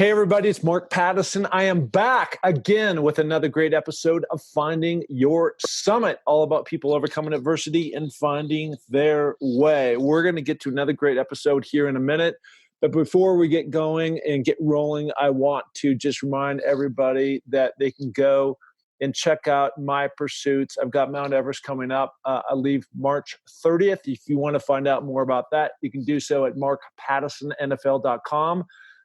Hey, everybody, it's Mark Pattison. I am back again with another great episode of Finding Your Summit, all about people overcoming adversity and finding their way. We're going to get to another great episode here in a minute. But before we get going and get rolling, I want to just remind everybody that they can go and check out my pursuits. I've got Mount Everest coming up. I leave March 30th. If you want to find out more about that, you can do so at markpattisonnfl.com.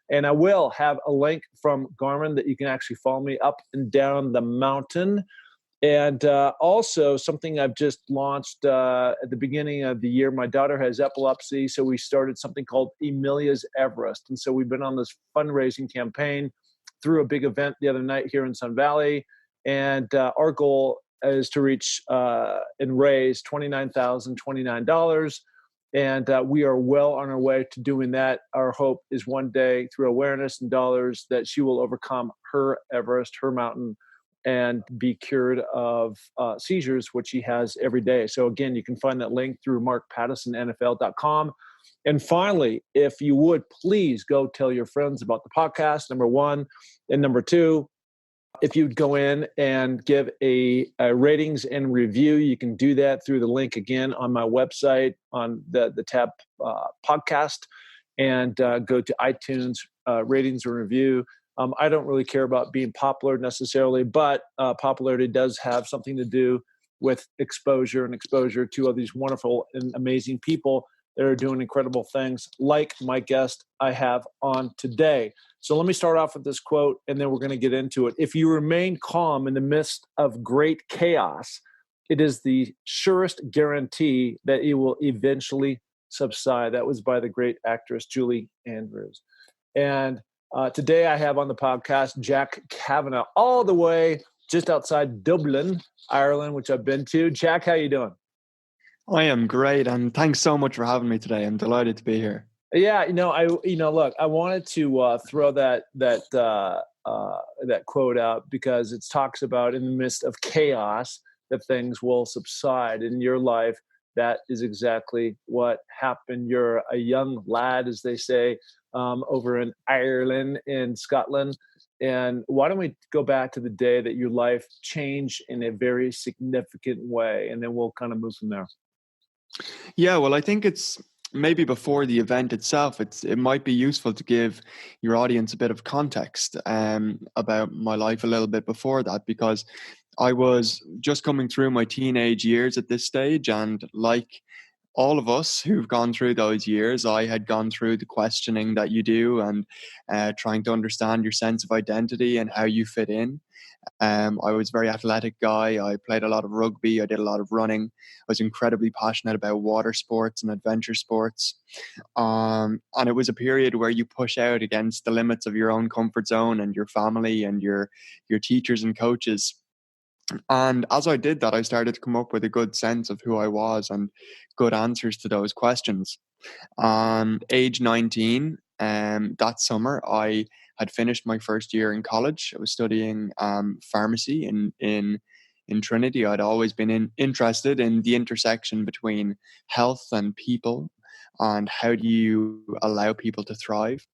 And I will have a link from Garmin that you can actually follow me up and down the mountain. And also something I've just launched at the beginning of the year. My daughter has epilepsy, so we started something called Emilia's Everest. And so we've been on this fundraising campaign through a big event the other night here in Sun Valley. And our goal is to reach and raise $29,029. And we are well on our way to doing that. Our hope is one day, through awareness and dollars, that she will overcome her Everest, her mountain, and be cured of seizures, which she has every day. So again, you can find that link through markpattisonnfl.com. And finally, if you would, please go tell your friends about the podcast, number one. And number two, if you'd go in and give a ratings and review, you can do that through the link again on my website on the tab podcast, and go to iTunes, ratings and review. I don't really care about being popular necessarily, but popularity does have something to do with exposure and exposure to all these wonderful and amazing people that are doing incredible things, like my guest I have on today. So let me start off with this quote, and then we're going to get into it. If you remain calm in the midst of great chaos, it is the surest guarantee that it will eventually subside. That was by the great actress Julie Andrews. And today I have on the podcast Jack Kavanagh, all the way just outside Dublin, Ireland, which I've been to. Jack, how you doing? I am great, and thanks so much for having me today. I'm delighted to be here. Yeah, look, I wanted to throw that quote out because it talks about in the midst of chaos that things will subside. In your life, that is exactly what happened. You're a young lad, as they say, over in Ireland, in Scotland. And why don't we go back to the day that your life changed in a very significant way, and then we'll kind of move from there. Yeah, well, I think it's maybe before the event itself, it might be useful to give your audience a bit of context about my life a little bit before that, because I was just coming through my teenage years at this stage, and like all of us who've gone through those years, I had gone through the questioning that you do and trying to understand your sense of identity and how you fit in. I was a very athletic guy. I played a lot of rugby. I did a lot of running. I was incredibly passionate about water sports and adventure sports. And it was a period where you push out against the limits of your own comfort zone and your family and your teachers and coaches. And as I did that, I started to come up with a good sense of who I was and good answers to those questions. Age 19, that summer, I had finished my first year in college. I was studying pharmacy in Trinity. I'd always been interested in the intersection between health and people, and how do you allow people to thrive.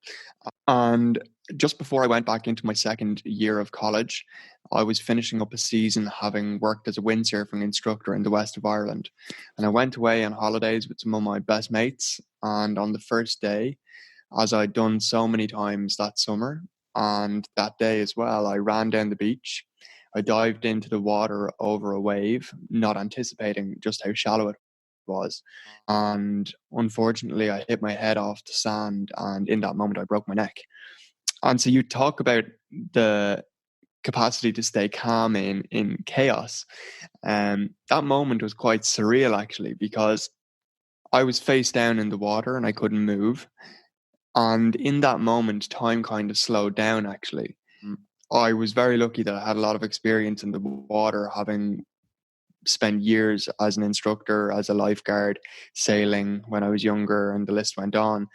And just before I went back into my second year of college, I was finishing up a season having worked as a windsurfing instructor in the west of Ireland. And I went away on holidays with some of my best mates. And on the first day, as I'd done so many times that summer, and that day as well, I ran down the beach. I dived into the water over a wave, not anticipating just how shallow it was. And unfortunately, I hit my head off the sand, and in that moment, I broke my neck. And so you talk about the capacity to stay calm in chaos. That moment was quite surreal, actually, because I was face down in the water and I couldn't move. And in that moment, time kind of slowed down, actually. I was very lucky that I had a lot of experience in the water, having spent years as an instructor, as a lifeguard, sailing when I was younger, and the list went on.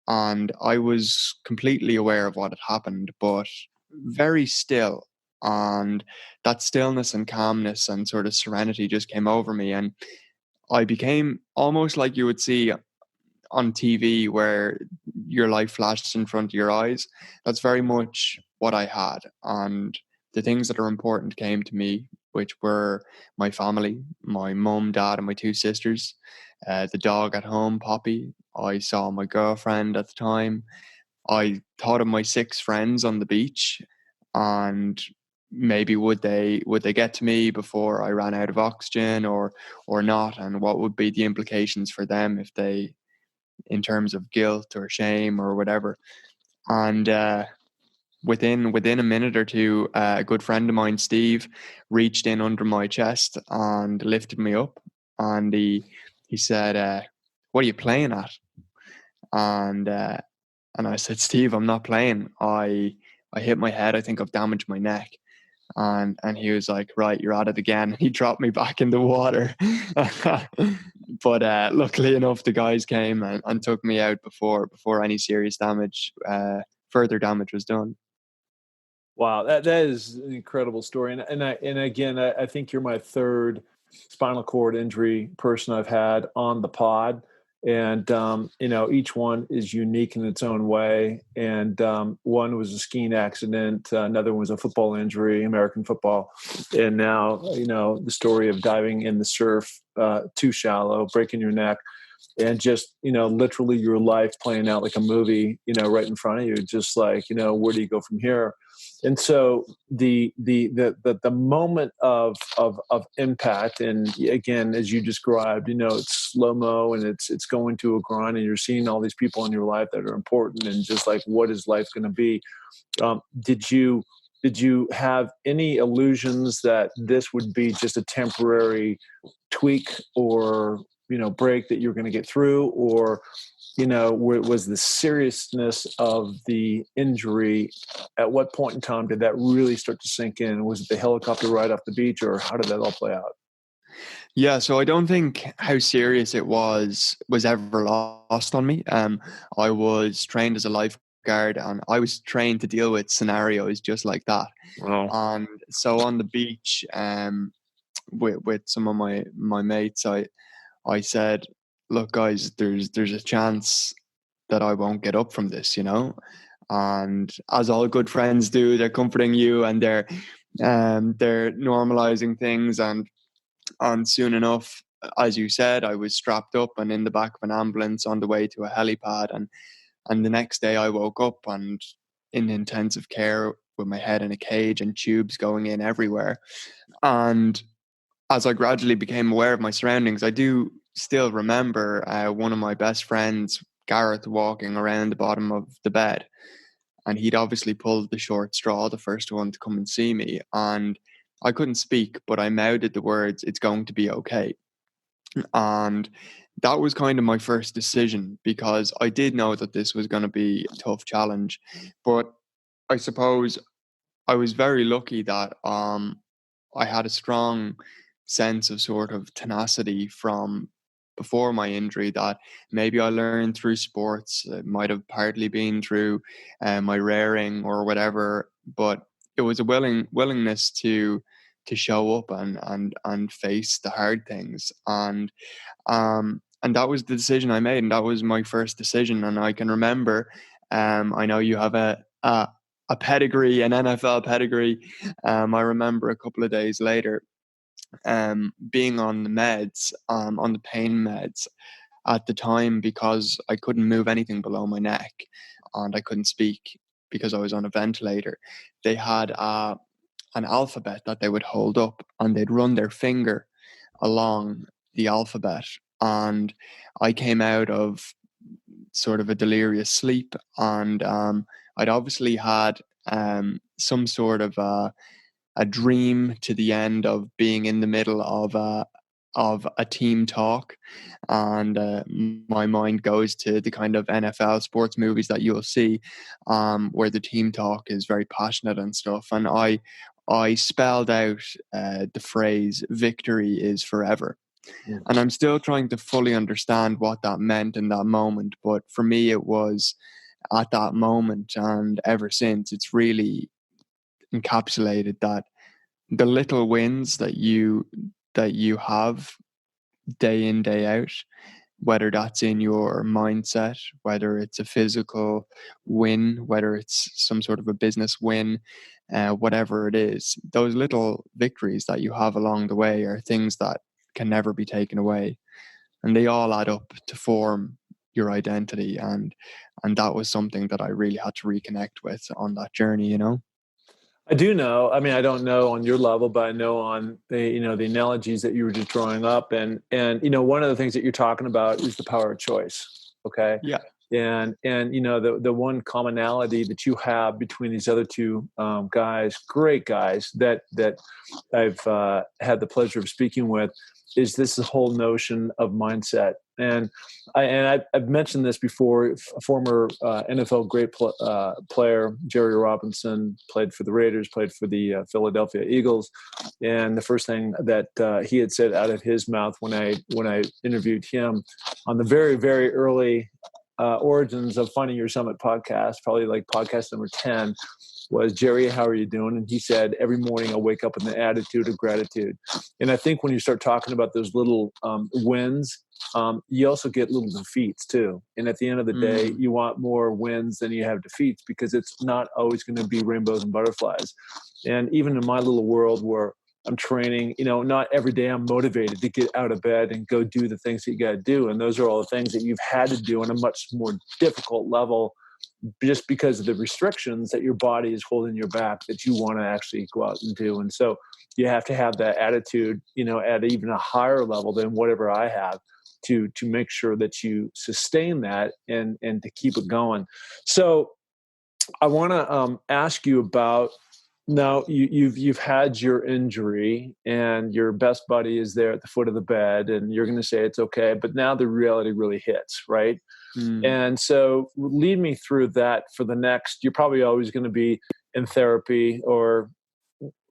And I was completely aware of what had happened, but very still. And that stillness and calmness and sort of serenity just came over me. And I became almost like you would see on TV where your life flashes in front of your eyes. That's very much what I had. And the things that are important came to me, which were my family, my mum, dad, and my two sisters, the dog at home, Poppy. I saw my girlfriend at the time. I thought of my 6 friends on the beach, and maybe would they get to me before I ran out of oxygen or not, and what would be the implications for them if they, in terms of guilt or shame or whatever. And within a minute or two, a good friend of mine, Steve, reached in under my chest and lifted me up, and he said, "What are you playing at?" And I said, "Steve, I'm not playing. I hit my head. I think I've damaged my neck." And he was like, "Right, you're at it again." He dropped me back in the water. But luckily enough, the guys came and took me out before any serious damage, further damage was done. Wow, that is an incredible story. And again, I think you're my third spinal cord injury person I've had on the pod. And, each one is unique in its own way. And one was a skiing accident. Another one was a football injury, American football. And now, the story of diving in the surf, too shallow, breaking your neck, and just, literally your life playing out like a movie, right in front of you, just like, where do you go from here? And so the moment of impact, and again, as you described, it's slow-mo and it's going to a grind, and you're seeing all these people in your life that are important, and just like, what is life going to be? Did you have any illusions that this would be just a temporary tweak or break that you're going to get through, or was the seriousness of the injury? At what point in time did that really start to sink in? Was it the helicopter ride off the beach, or how did that all play out? Yeah, so I don't think how serious it was ever lost on me. I was trained as a lifeguard, and I was trained to deal with scenarios just like that. Wow. And so on the beach, with some of my mates, I said, "Look, guys, there's a chance that I won't get up from this, And as all good friends do, they're comforting you, and they're normalizing things, and soon enough, as you said, I was strapped up and in the back of an ambulance on the way to a helipad, and the next day I woke up and in intensive care with my head in a cage and tubes going in everywhere. And as I gradually became aware of my surroundings, I do still remember one of my best friends, Gareth, walking around the bottom of the bed. And he'd obviously pulled the short straw, the first one to come and see me. And I couldn't speak, but I mouthed the words, "It's going to be okay." And that was kind of my first decision, because I did know that this was going to be a tough challenge. But I suppose I was very lucky that I had a strong sense of sort of tenacity from before my injury that maybe I learned through sports. It might have partly been through my rearing or whatever, but it was a willingness to show up and face the hard things. And that was the decision I made, and that was my first decision. And I can remember, I know you have a pedigree, an NFL pedigree. I remember a couple of days later, being on the meds, on the pain meds at the time, because I couldn't move anything below my neck and I couldn't speak because I was on a ventilator. They had an alphabet that they would hold up, and they'd run their finger along the alphabet. And I came out of sort of a delirious sleep, and I'd obviously had some sort of a dream to the end of being in the middle of a team talk, and my mind goes to the kind of NFL sports movies that you'll see, where the team talk is very passionate and stuff. And I spelled out the phrase "victory is forever." Yes. And I'm still trying to fully understand what that meant in that moment. But for me, it was at that moment, and ever since, it's really encapsulated that the little wins that you have day in, day out, whether that's in your mindset, whether it's a physical win, whether it's some sort of a business win, whatever it is, those little victories that you have along the way are things that can never be taken away. And they all add up to form your identity. And that was something that I really had to reconnect with on that journey, you know? I do know. I mean, I don't know on your level, but I know on the the analogies that you were just drawing up, and one of the things that you're talking about is the power of choice. Okay, Yeah. and the one commonality that you have between these other two guys, great guys that I've had the pleasure of speaking with, is this whole notion of mindset. And I've mentioned this before. A former NFL great player, Jerry Robinson, played for the Raiders, played for the Philadelphia Eagles, and the first thing that he had said out of his mouth when I interviewed him on the very, very early origins of Finding Your Summit podcast, probably like podcast number 10, was, "Jerry, how are you doing?" And he said, "Every morning I wake up with an attitude of gratitude." And I think when you start talking about those little wins, you also get little defeats too. And at the end of the day, you want more wins than you have defeats, because it's not always going to be rainbows and butterflies. And even in my little world where I'm training, not every day I'm motivated to get out of bed and go do the things that you got to do. And those are all the things that you've had to do on a much more difficult level, just because of the restrictions that your body is holding you back, that you want to actually go out and do. And so you have to have that attitude, at even a higher level than whatever I have, to make sure that you sustain that and to keep it going. So I want to ask you about, now you've had your injury and your best buddy is there at the foot of the bed, and you're going to say it's okay, but now the reality really hits, right? And so lead me through that for the next, you're probably always going to be in therapy or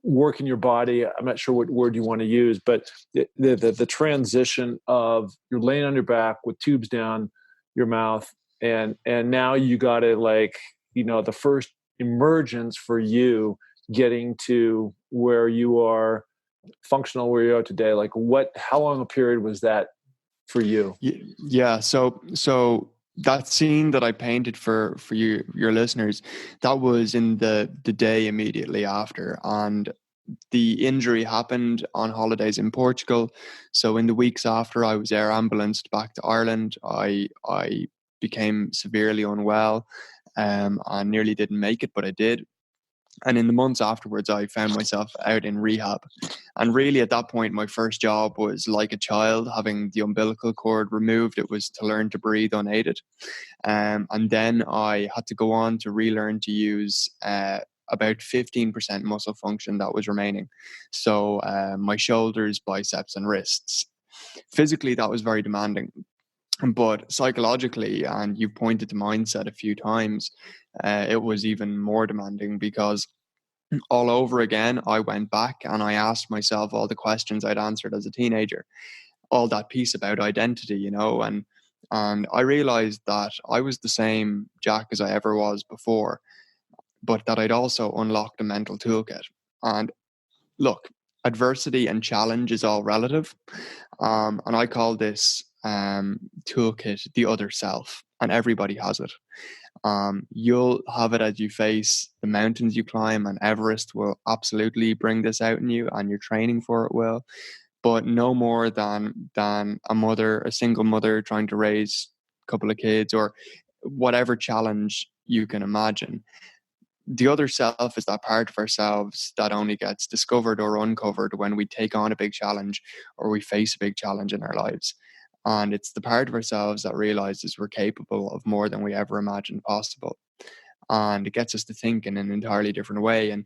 working your body. I'm not sure what word you want to use, but the transition of you're laying on your back with tubes down your mouth, and now you got to, like, the first emergence for you getting to where you are functional, where you are today. Like, how long a period was that for you? Yeah. So that scene that I painted for you, your listeners, that was in the day immediately after. And the injury happened on holidays in Portugal. So in the weeks after, I was air ambulanced back to Ireland. I became severely unwell, and nearly didn't make it, but I did. And in the months afterwards, I found myself out in rehab. And really, at that point, my first job was like a child having the umbilical cord removed. It was to learn to breathe unaided. And then I had to go on to relearn to use about 15% muscle function that was remaining. So my shoulders, biceps, and wrists. Physically, that was very demanding. But psychologically, and you pointed to mindset a few times, it was even more demanding, because all over again, I went back and I asked myself all the questions I'd answered as a teenager, all that piece about identity, and I realized that I was the same Jack as I ever was before, but that I'd also unlocked a mental toolkit. And look, adversity and challenge is all relative. And I call this toolkit the other self, and everybody has it. You'll have it as you face the mountains you climb, and Everest will absolutely bring this out in you, and your training for it will. But no more than a single mother trying to raise a couple of kids, or whatever challenge you can imagine. The other self is that part of ourselves that only gets discovered or uncovered when we take on a big challenge or we face a big challenge in our lives. And it's the part of ourselves that realizes we're capable of more than we ever imagined possible. And it gets us to think in an entirely different way. And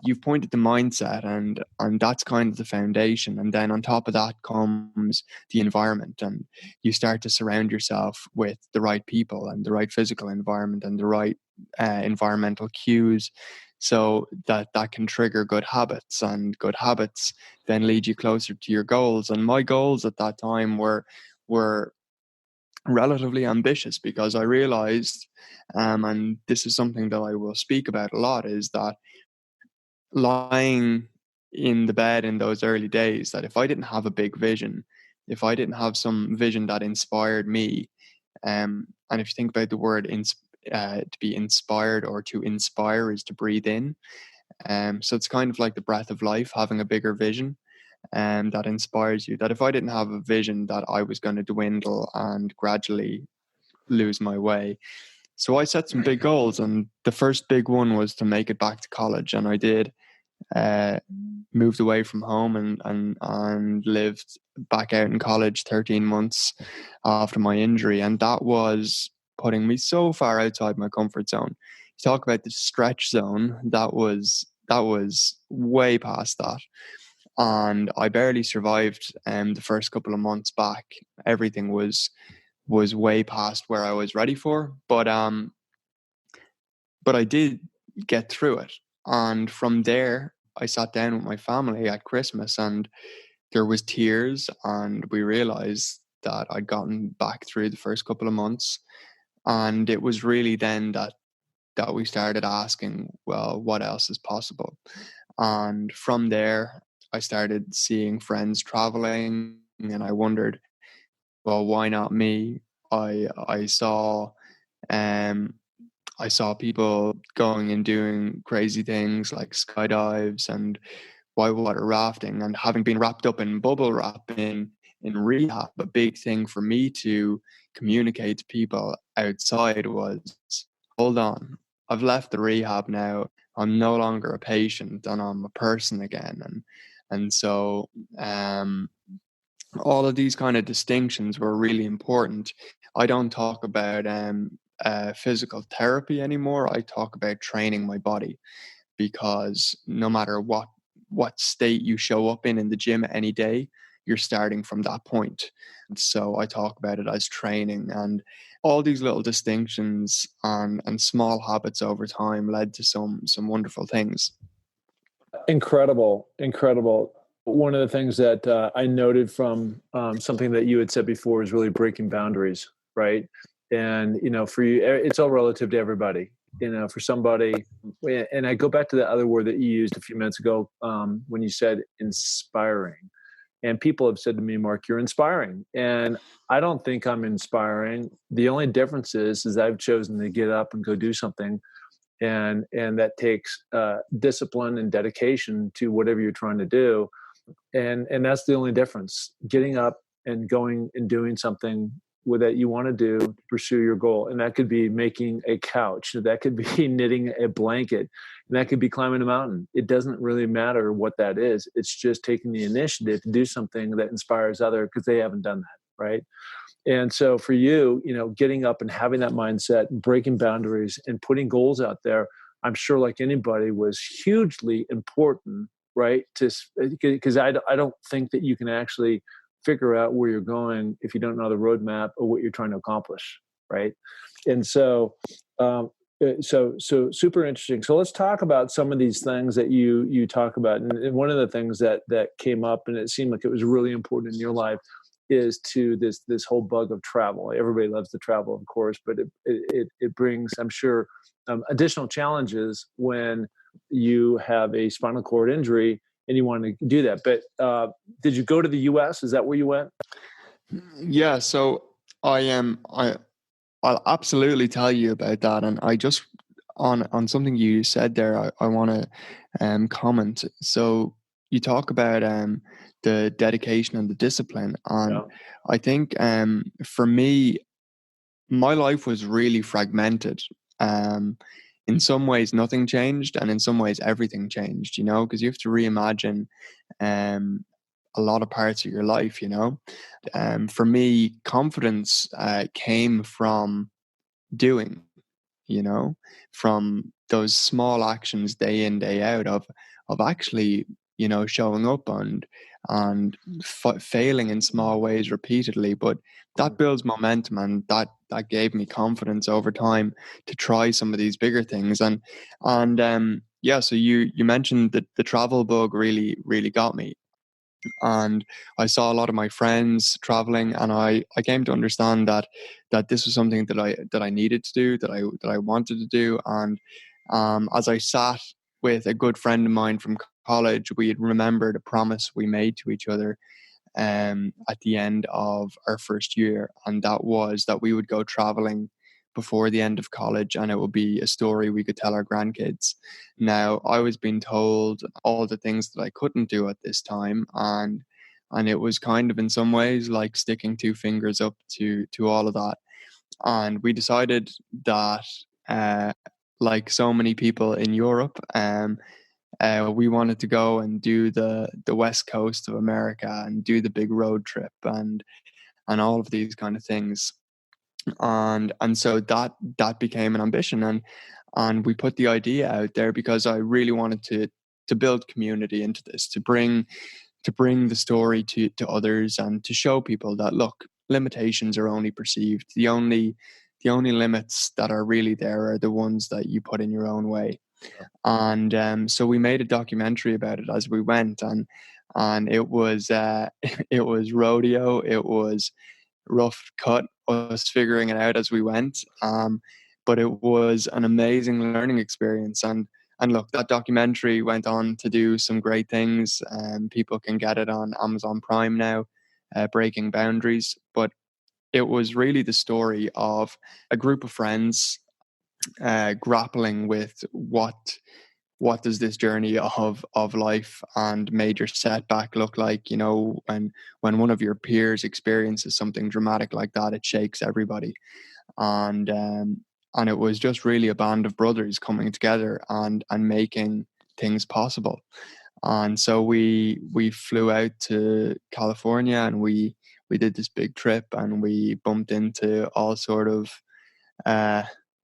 you've pointed to mindset, and that's kind of the foundation. And then on top of that comes the environment, and you start to surround yourself with the right people and the right physical environment and the right environmental cues, so that can trigger good habits, and good habits then lead you closer to your goals. And my goals at that time were relatively ambitious, because I realized, and this is something that I will speak about a lot, is that lying in the bed in those early days, that if I didn't have a big vision, if I didn't have some vision that inspired me, and if you think about the word to be inspired or to inspire is to breathe in. So it's kind of like the breath of life, having a bigger vision that inspires you. That if I didn't have a vision, that I was going to dwindle and gradually lose my way. So I set some big goals, and the first big one was to make it back to college, and I did. Moved away from home and lived back out in college 13 months after my injury, and that was putting me so far outside my comfort zone. You talk about the stretch zone, that was way past that, and I barely survived the first couple of months back. Everything was way past where I was ready for, but I did get through it. And from there, I sat down with my family at Christmas, and there was tears, and we realized that I'd gotten back through the first couple of months. And it was really then that we started asking, well, what else is possible? And from there, I started seeing friends traveling, and I wondered, well, why not me? I saw people going and doing crazy things like skydives and whitewater rafting, and having been wrapped up in bubble wrap in rehab. A big thing for me to communicate to people outside was, hold on, I've left the rehab now. I'm no longer a patient, and I'm a person again. And so all of these kind of distinctions were really important. I don't talk about physical therapy anymore. I talk about training my body, because no matter what state you show up in the gym any day, you're starting from that point. And so I talk about it as training, and all these little distinctions and small habits over time led to some wonderful things. Incredible. One of the things that I noted from something that you had said before is really breaking boundaries, right? And, for you, it's all relative to everybody. For somebody, and I go back to the other word that you used a few minutes ago when you said inspiring. And people have said to me, Mark, you're inspiring. And I don't think I'm inspiring. The only difference is I've chosen to get up and go do something. And that takes discipline and dedication to whatever you're trying to do. And that's the only difference. Getting up and going and doing something that you want to do to pursue your goal. And that could be making a couch. That could be knitting a blanket. And that could be climbing a mountain. It doesn't really matter what that is. It's just taking the initiative to do something that inspires others because they haven't done that, right? And so for you, getting up and having that mindset, and breaking boundaries and putting goals out there, I'm sure like anybody was hugely important, right? Because I don't think that you can actually figure out where you're going if you don't know the roadmap or what you're trying to accomplish, right? And so super interesting. So let's talk about some of these things that you talk about. And one of the things that came up, and it seemed like it was really important in your life, is to this whole bug of travel. Everybody loves to travel, of course, but it brings, I'm sure, additional challenges when you have a spinal cord injury and you want to do that. But did you go to the U.S.? Is that where you went? Yeah. So I'll absolutely tell you about that. And I just on something you said there, I want to comment. So you talk about the dedication and the discipline, and Yeah. I think for me, my life was really fragmented. In some ways, nothing changed, and in some ways, everything changed. Because you have to reimagine a lot of parts of your life. For me, confidence came from doing, from those small actions day in, day out of actually, showing up and failing in small ways repeatedly. But that builds momentum, and that gave me confidence over time to try some of these bigger things. And yeah, so you mentioned that the travel bug really got me. And I saw a lot of my friends traveling, and I came to understand that this was something that I needed to do, that I wanted to do. And as I sat with a good friend of mine from college, we had remembered a promise we made to each other at the end of our first year, and that was that we would go traveling before the end of college, and it would be a story we could tell our grandkids. Now, I was being told all the things that I couldn't do at this time, and it was kind of in some ways like sticking two fingers up to all of that. And we decided that, like so many people in Europe, we wanted to go and do the west coast of America and do the big road trip and all of these kind of things. And so that became an ambition, and we put the idea out there because I really wanted to build community into this, to bring the story to others, and to show people that, look, limitations are only perceived. The only limits that are really there are the ones that you put in your own way. And so we made a documentary about it as we went, and it was it was rodeo. It was rough cut, us figuring it out as we went. But it was an amazing learning experience. And look, that documentary went on to do some great things. People can get it on Amazon Prime now, Breaking Boundaries. But it was really the story of a group of friends grappling with what does this journey of life and major setback look like. You know, when one of your peers experiences something dramatic like that, it shakes everybody. And it was just really a band of brothers coming together and making things possible. And so we flew out to California, and we did this big trip, and we bumped into all sort of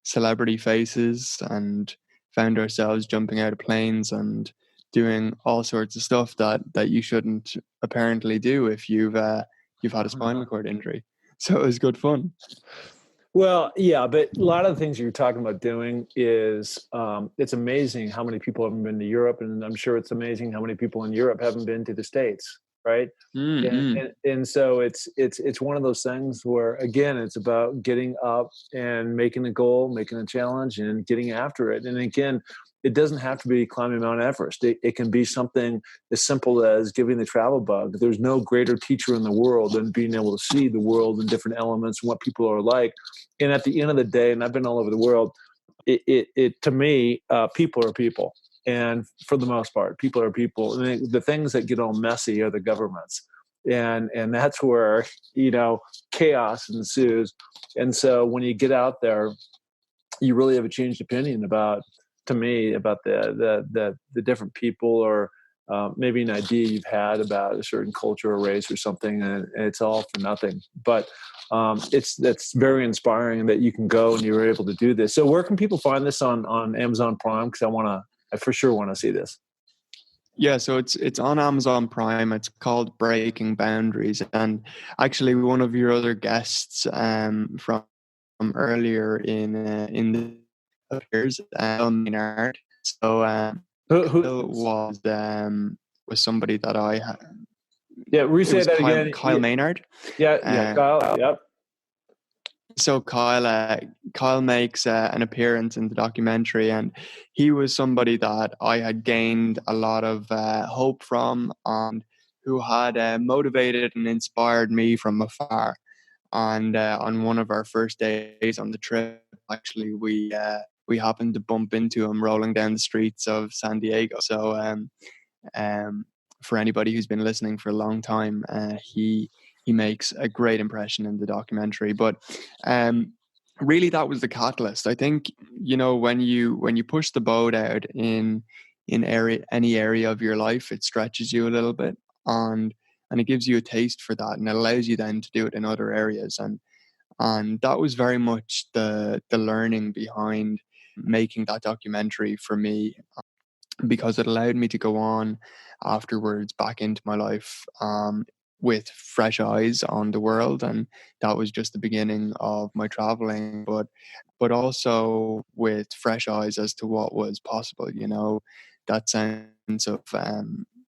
celebrity faces, and found ourselves jumping out of planes and doing all sorts of stuff that you shouldn't apparently do if you've had a spinal cord injury. So it was good fun. Well, yeah, but a lot of the things you're talking about doing is it's amazing how many people haven't been to Europe, and I'm sure it's amazing how many people in Europe haven't been to the States, right? Mm-hmm. And so it's one of those things where, again, it's about getting up and making a goal, making a challenge, and getting after it. And again, it doesn't have to be climbing Mount Everest. It can be something as simple as giving the travel bug. There's no greater teacher in the world than being able to see the world in different elements and what people are like. And at the end of the day, and I've been all over the world, it to me, people are people. And for the most part, people are people. And the things that get all messy are the governments. And that's where, chaos ensues. And so when you get out there, you really have a changed opinion about the different people, or maybe an idea you've had about a certain culture or race or something, and it's all for nothing. But that's very inspiring that you can go and you're able to do this. So where can people find this on Amazon Prime? Because I for sure want to see this. Yeah, so it's on Amazon Prime. It's called Breaking Boundaries, and actually one of your other guests from earlier in the appears, Maynard. So Who was somebody that I had. Yeah, re-say that Kyle, again. Kyle Maynard. Yeah, Kyle. Yep. So Kyle makes an appearance in the documentary, and he was somebody that I had gained a lot of hope from, and who had motivated and inspired me from afar. And on one of our first days on the trip, actually, we happened to bump into him rolling down the streets of San Diego. So for anybody who's been listening for a long time, he makes a great impression in the documentary. But really, that was the catalyst. I think, when you push the boat out in any area of your life, it stretches you a little bit, and it gives you a taste for that, and it allows you then to do it in other areas. And that was very much the learning behind making that documentary for me, because it allowed me to go on afterwards back into my life with fresh eyes on the world. And that was just the beginning of my traveling, but also with fresh eyes as to what was possible, that sense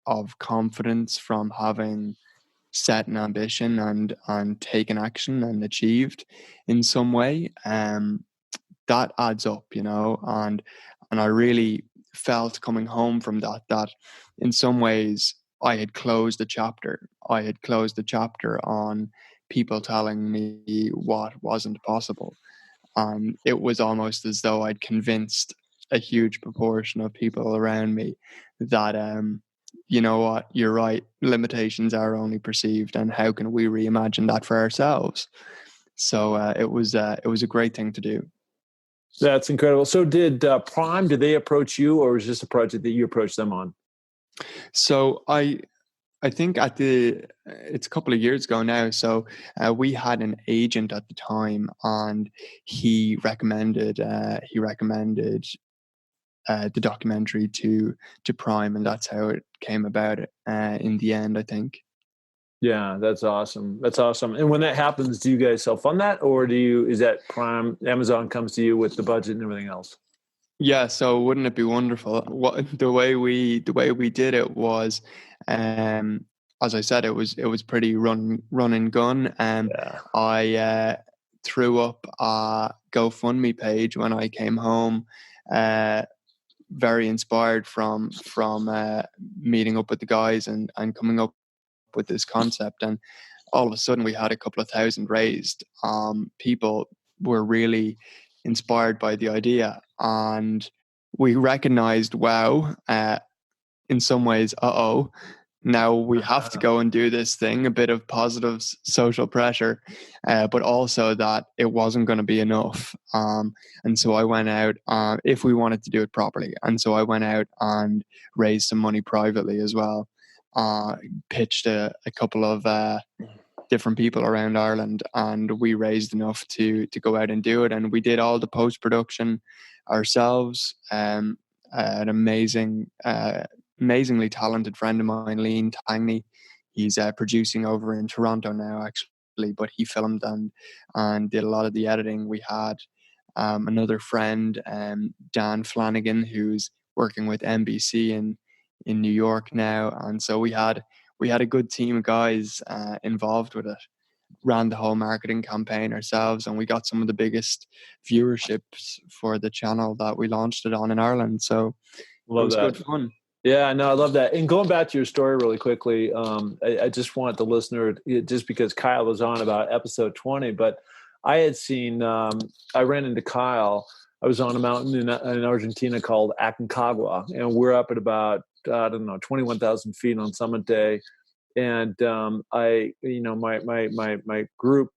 of confidence from having set an ambition and taken action and achieved in some way. That adds up, and I really felt coming home from that in some ways I had closed the chapter. I had closed the chapter on people telling me what wasn't possible. And it was almost as though I'd convinced a huge proportion of people around me that, you know what, you're right, limitations are only perceived, and how can we reimagine that for ourselves? So it was a great thing to do. That's incredible. So did Prime, did they approach you, or was this a project that you approached them on? So I think it's a couple of years ago now. So we had an agent at the time, and he recommended the documentary to Prime, and that's how it came about. In the end, I think. Yeah, that's awesome. That's awesome. And when that happens, do you guys self-fund that, or is that Prime, Amazon comes to you with the budget and everything else? Yeah, so wouldn't it be wonderful? The way we did it was, as I said, it was pretty run and gun. I threw up a GoFundMe page when I came home, very inspired from meeting up with the guys and coming up with this concept. And all of a sudden, we had a couple of thousand raised. People were really inspired by the idea, and we recognized, wow, in some ways, now we have to go and do this thing, a bit of positive social pressure, but also that it wasn't going to be enough. And so I went out, if we wanted to do it properly, and so I went out and raised some money privately as well, pitched a couple of different people around Ireland, and we raised enough to go out and do it. And we did all the post-production ourselves. An amazingly talented friend of mine, Liam Tangney, he's producing over in Toronto now, actually, but he filmed and did a lot of the editing. We had another friend, Dan Flanagan, who's working with NBC in New York now, and so we had a good team of guys involved with it. Ran the whole marketing campaign ourselves, and we got some of the biggest viewerships for the channel that we launched it on in Ireland. So it was good fun. Yeah, no, I love that. And going back to your story really quickly, I just want the listener, just because Kyle was on about episode 20, but I had seen, I ran into Kyle. I was on a mountain in Argentina called Aconcagua, and we're up at about, 21,000 feet on summit day. And my group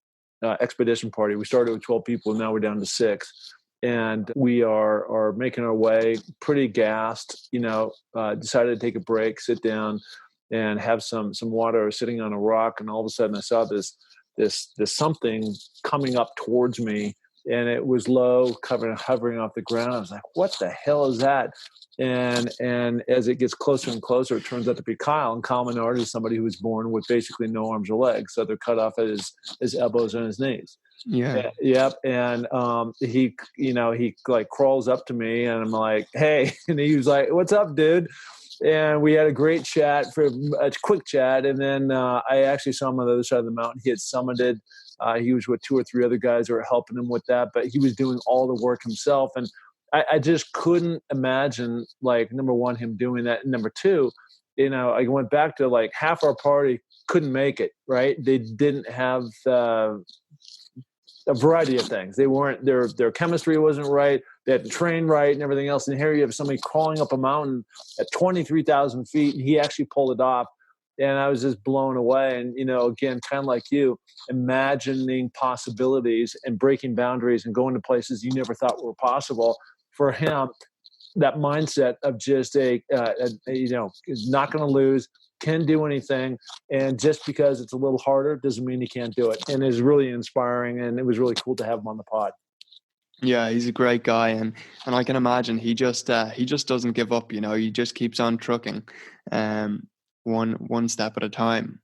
expedition party, we started with 12 people, and now we're down to 6. And we are making our way, pretty gassed, decided to take a break, sit down and have some water, sitting on a rock. And all of a sudden I saw this something coming up towards me, and it was low, hovering off the ground. I was like, what the hell is that? And as it gets closer and closer, it turns out to be Kyle. And Kyle Menard is somebody who was born with basically no arms or legs. So they're cut off at his elbows and his knees. Yeah. Yep. And he like crawls up to me, and I'm like, hey. And he was like, what's up, dude? And we had a great chat, for a quick chat. And then I actually saw him on the other side of the mountain. He had summited. He was with 2 or 3 other guys who were helping him with that, but he was doing all the work himself. And I just couldn't imagine, like, number one, him doing that. And number two, I went back to, like, half our party couldn't make it, right? They didn't have a variety of things. They weren't, their chemistry wasn't right. They had to train right and everything else. And here you have somebody crawling up a mountain at 23,000 feet, and he actually pulled it off. And I was just blown away. And, again, kind of like you, imagining possibilities and breaking boundaries and going to places you never thought were possible. For him, that mindset of just is not going to lose, can do anything. And just because it's a little harder doesn't mean he can't do it. And it's really inspiring. And it was really cool to have him on the pod. Yeah, he's a great guy. And I can imagine he just doesn't give up. He just keeps on trucking, one step at a time.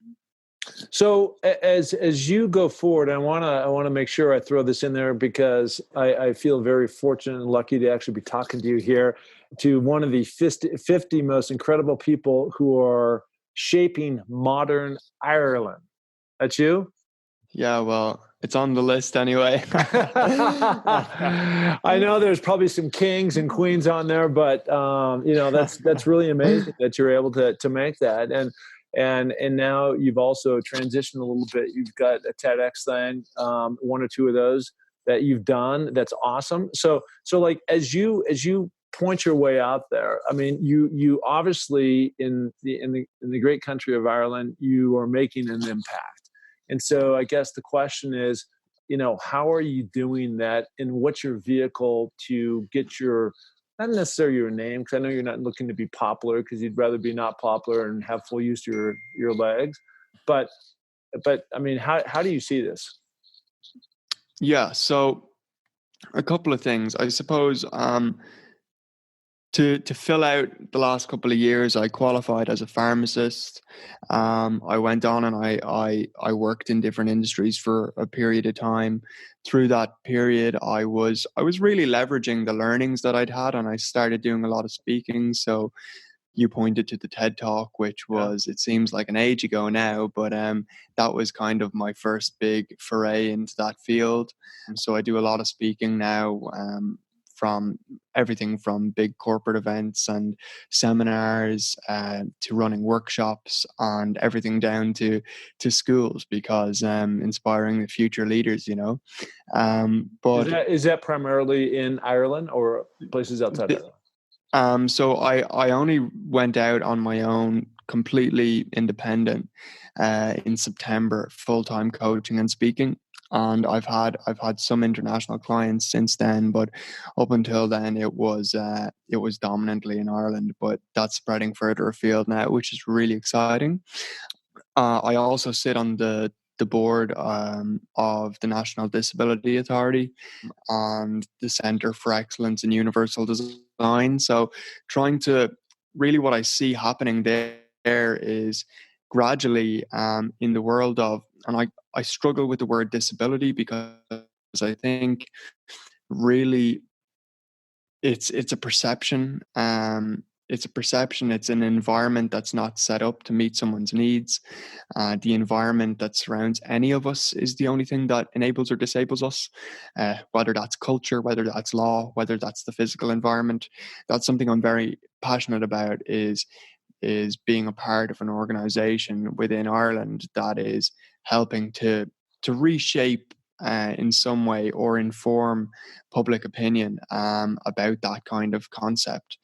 So as you go forward, I want to make sure I throw this in there, because I feel very fortunate and lucky to actually be talking to you here, to one of the 50 most incredible people who are shaping modern Ireland. That's you? Yeah, well, It's on the list anyway. I know there's probably some kings and queens on there, but that's really amazing that you're able to make that. And now you've also transitioned a little bit. You've got a TEDx thing, one or two of those that you've done. That's awesome. So like as you point your way out there, I mean, you obviously in the great country of Ireland, you are making an impact. And so I guess the question is, how are you doing that, and what's your vehicle to get your, not necessarily your name, because I know you're not looking to be popular, because you'd rather be not popular and have full use to your legs. But I mean, how do you see this? Yeah, so a couple of things. I suppose to fill out the last couple of years, I qualified as a pharmacist. I went on and I worked in different industries for a period of time. Through that period, I was really leveraging the learnings that I'd had, and I started doing a lot of speaking. So you pointed to the TED Talk, which was, it seems like an age ago now, but that was kind of my first big foray into that field. And so I do a lot of speaking now, from everything from big corporate events and seminars to running workshops, and everything down to schools, because inspiring the future leaders, But is that primarily in Ireland or places outside Ireland? So I only went out on my own, completely independent, in September, full-time coaching and speaking. And I've had some international clients since then, but up until then it was dominantly in Ireland. But that's spreading further afield now, which is really exciting. I also sit on the board of the National Disability Authority and the Centre for Excellence in Universal Design. So trying to, really what I see happening there is gradually in the world of, and I struggle with the word disability, because I think really it's a perception. It's a perception. It's an environment that's not set up to meet someone's needs. The environment that surrounds any of us is the only thing that enables or disables us, whether that's culture, whether that's law, whether that's the physical environment. That's something I'm very passionate about, is being a part of an organization within Ireland that is helping to reshape in some way, or inform public opinion about that kind of concept.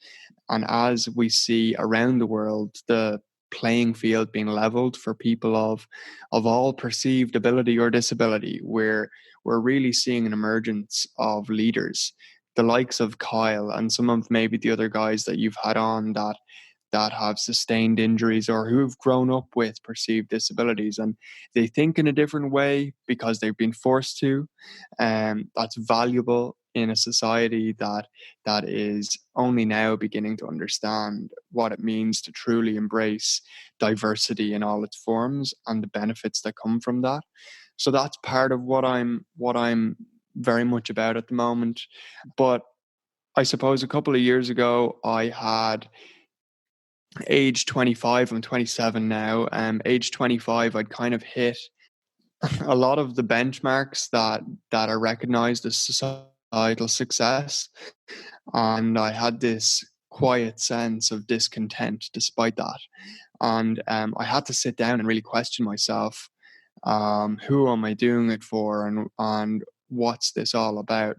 And as we see around the world, the playing field being leveled for people of all perceived ability or disability, where we're really seeing an emergence of leaders, the likes of Kyle and some of maybe the other guys that you've had on that have sustained injuries or who've grown up with perceived disabilities, and they think in a different way because they've been forced to. That's valuable in a society that is only now beginning to understand what it means to truly embrace diversity in all its forms and the benefits that come from that. So that's part of what I'm very much about at the moment. But I suppose a couple of years ago, I had age 25, I'm 27 now. Age 25, I'd kind of hit a lot of the benchmarks that are recognized as societal success. And I had this quiet sense of discontent despite that. And I had to sit down and really question myself. Who am I doing it for? And what's this all about?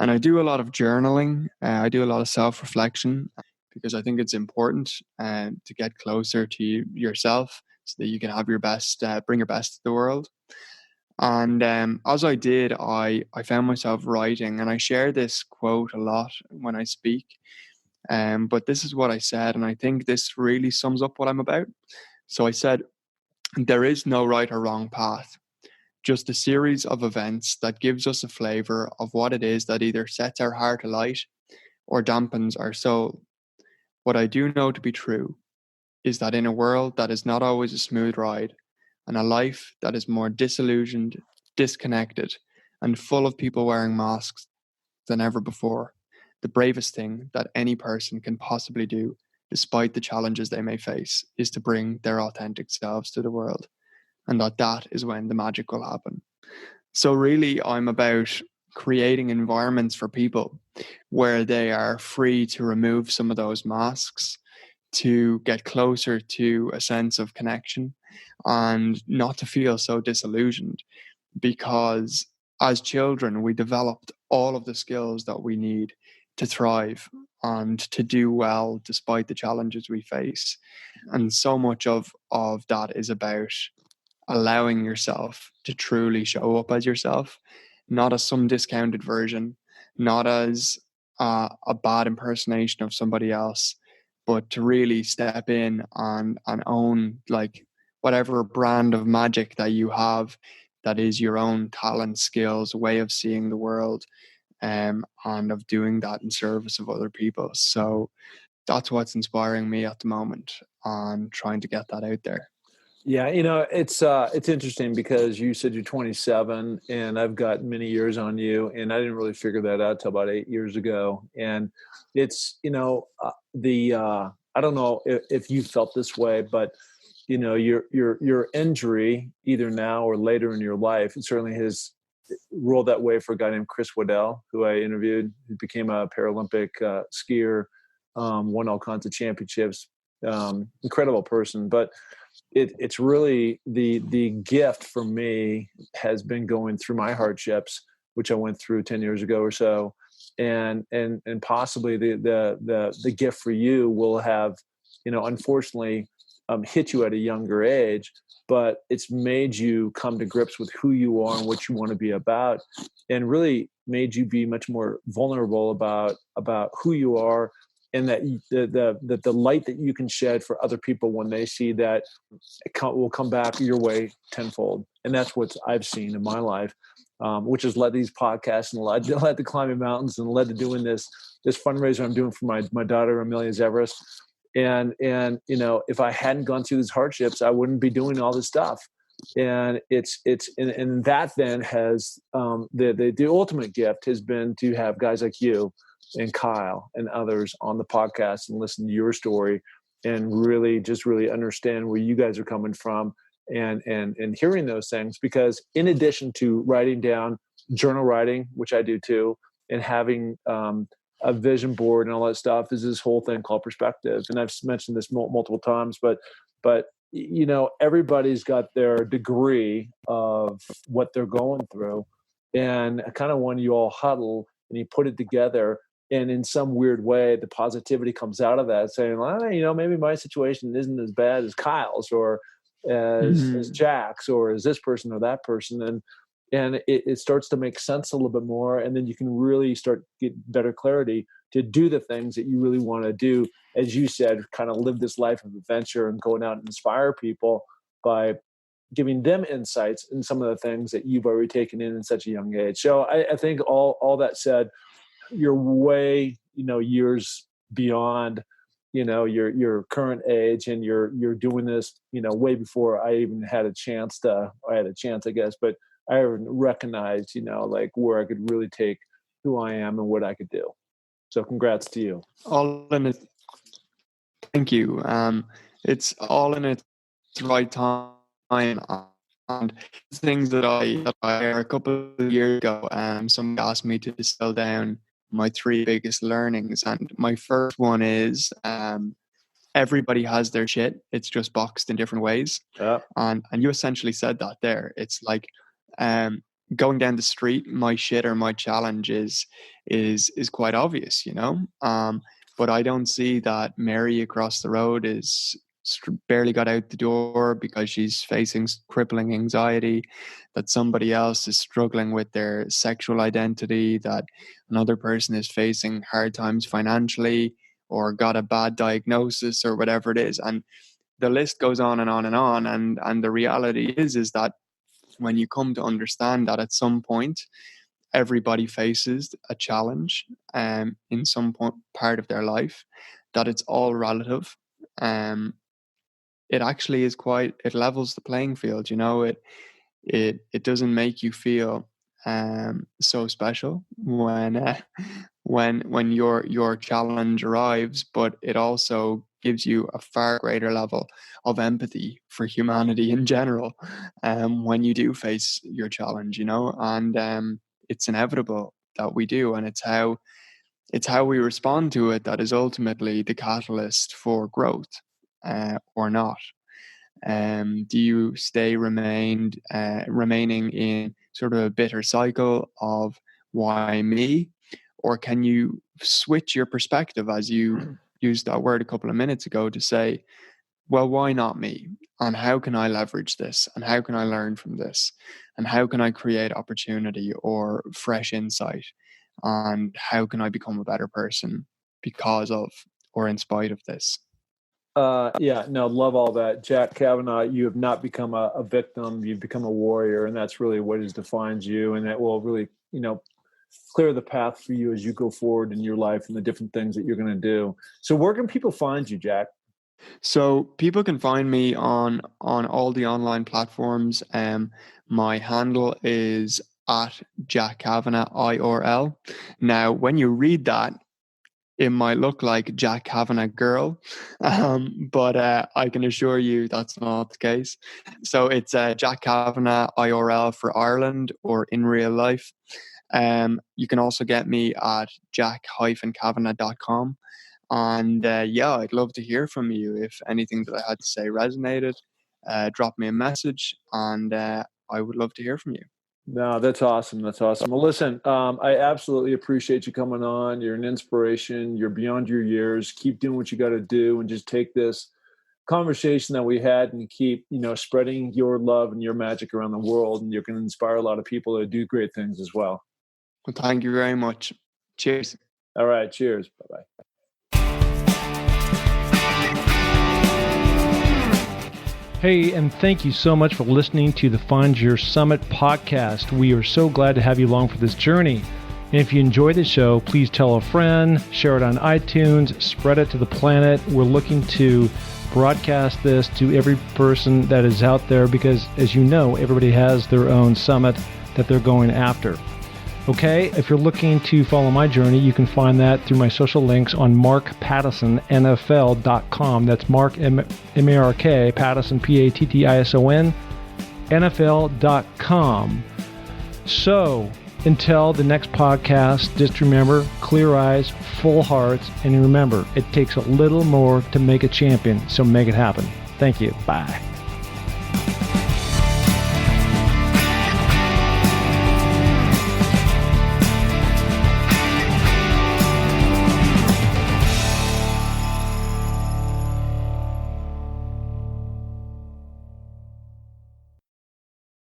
And I do a lot of journaling. I do a lot of self-reflection, because I think it's important to get closer to yourself so that you can have your best, bring your best to the world. And as I did, I found myself writing, and I share this quote a lot when I speak. But this is what I said, and I think this really sums up what I'm about. So I said, there is no right or wrong path, just a series of events that gives us a flavor of what it is that either sets our heart alight or dampens our soul. What I do know to be true is that in a world that is not always a smooth ride, and a life that is more disillusioned, disconnected, and full of people wearing masks than ever before, the bravest thing that any person can possibly do, despite the challenges they may face, is to bring their authentic selves to the world. And that is when the magic will happen. So really, I'm about creating environments for people where they are free to remove some of those masks, to get closer to a sense of connection and not to feel so disillusioned. Because as children, we developed all of the skills that we need to thrive and to do well despite the challenges we face. And so much of that is about allowing yourself to truly show up as yourself, not as some discounted version, not as a bad impersonation of somebody else, but to really step in and own like whatever brand of magic that you have that is your own talent, skills, way of seeing the world, and of doing that in service of other people. So that's what's inspiring me at the moment on trying to get that out there. Yeah, it's interesting because you said you're 27 and I've got many years on you, and I didn't really figure that out till about 8 years ago. And it's, I don't know if you felt this way, but your injury either now or later in your life, it certainly has rolled that way for a guy named Chris Waddell, who I interviewed, who became a Paralympic skier, won all kinds of championships, incredible person. But it's really the gift for me has been going through my hardships, which I went through 10 years ago or so. And possibly the gift for you will have, unfortunately, hit you at a younger age, but it's made you come to grips with who you are and what you want to be about, and really made you be much more vulnerable about who you are, and that the light that you can shed for other people when they see that will come back your way tenfold. And that's what I've seen in my life, which has led these podcasts and led to climbing mountains and led to doing this fundraiser I'm doing for my daughter Amelia's Everest. And if I hadn't gone through these hardships, I wouldn't be doing all this stuff. And and that then has the ultimate gift has been to have guys like you and Kyle and others on the podcast and listen to your story and really understand where you guys are coming from and hearing those things. Because in addition to writing down, journal writing, which I do too, and having a vision board and all that stuff, is this whole thing called perspective. And I've mentioned this multiple times, but everybody's got their degree of what they're going through, and kind of when you all huddle and you put it together, and in some weird way, the positivity comes out of that, saying, well, maybe my situation isn't as bad as Kyle's or as Jack's or as this person or that person. And it starts to make sense a little bit more. And then you can really start get better clarity to do the things that you really want to do. As you said, kind of live this life of adventure and going out and inspire people by giving them insights in some of the things that you've already taken in such a young age. So I think all that said, you're way, years beyond, your current age, and you're doing this, way before I even had a chance, I guess, but I recognized, like where I could really take who I am and what I could do. So congrats to you. All in it. Thank you. It's all in its right time. And things that I a couple of years ago, somebody asked me to distill down my 3 biggest learnings. And my first one is everybody has their shit. It's just boxed in different ways. Yeah. And you essentially said that there. It's like going down the street, my shit or my challenge is quite obvious, but I don't see that Mary across the road is barely got out the door because she's facing crippling anxiety, that somebody else is struggling with their sexual identity, that another person is facing hard times financially or got a bad diagnosis or whatever it is. And the list goes on and on and on. And the reality is that when you come to understand that at some point everybody faces a challenge in some part of their life, that it's all relative, it actually is it levels the playing field. It doesn't make you feel so special when your challenge arrives, but it also gives you a far greater level of empathy for humanity in general when you do face your challenge, and it's inevitable that we do, and it's how we respond to it that is ultimately the catalyst for growth, or not. Do you stay remaining in sort of a bitter cycle of why me, or can you switch your perspective, as you used that word a couple of minutes ago, to say, well, why not me? And how can I leverage this? And how can I learn from this? And how can I create opportunity or fresh insight? And how can I become a better person because of or in spite of this? Love all that. Jack Kavanagh, you have not become a victim. You've become a warrior, and that's really what has defined you. And that will really, clear the path for you as you go forward in your life and the different things that you're going to do. So where can people find you, Jack? So people can find me on all the online platforms. My handle is at Jack Kavanagh IRL. Now, when you read that, it might look like Jack Kavanagh girl, but I can assure you that's not the case. So it's Jack Kavanagh IRL for Ireland or in real life. You can also get me at jack-kavanagh.com. And I'd love to hear from you. If anything that I had to say resonated, drop me a message, and I would love to hear from you. No, that's awesome. That's awesome. Well, listen, I absolutely appreciate you coming on. You're an inspiration. You're beyond your years. Keep doing what you got to do, and just take this conversation that we had and keep, spreading your love and your magic around the world. And you're going to inspire a lot of people to do great things as well. Well, thank you very much. Cheers. All right. Cheers. Bye-bye. Hey, and thank you so much for listening to the Find Your Summit podcast. We are so glad to have you along for this journey. And if you enjoy the show, please tell a friend, share it on iTunes, spread it to the planet. We're looking to broadcast this to every person that is out there because, as you know, everybody has their own summit that they're going after. Okay, if you're looking to follow my journey, you can find that through my social links on markpattisionnfl.com. That's Mark, M-A-R-K, Pattison, P-A-T-T-I-S-O-N, NFL.com. So, until the next podcast, just remember, clear eyes, full hearts, and remember, it takes a little more to make a champion, so make it happen. Thank you. Bye.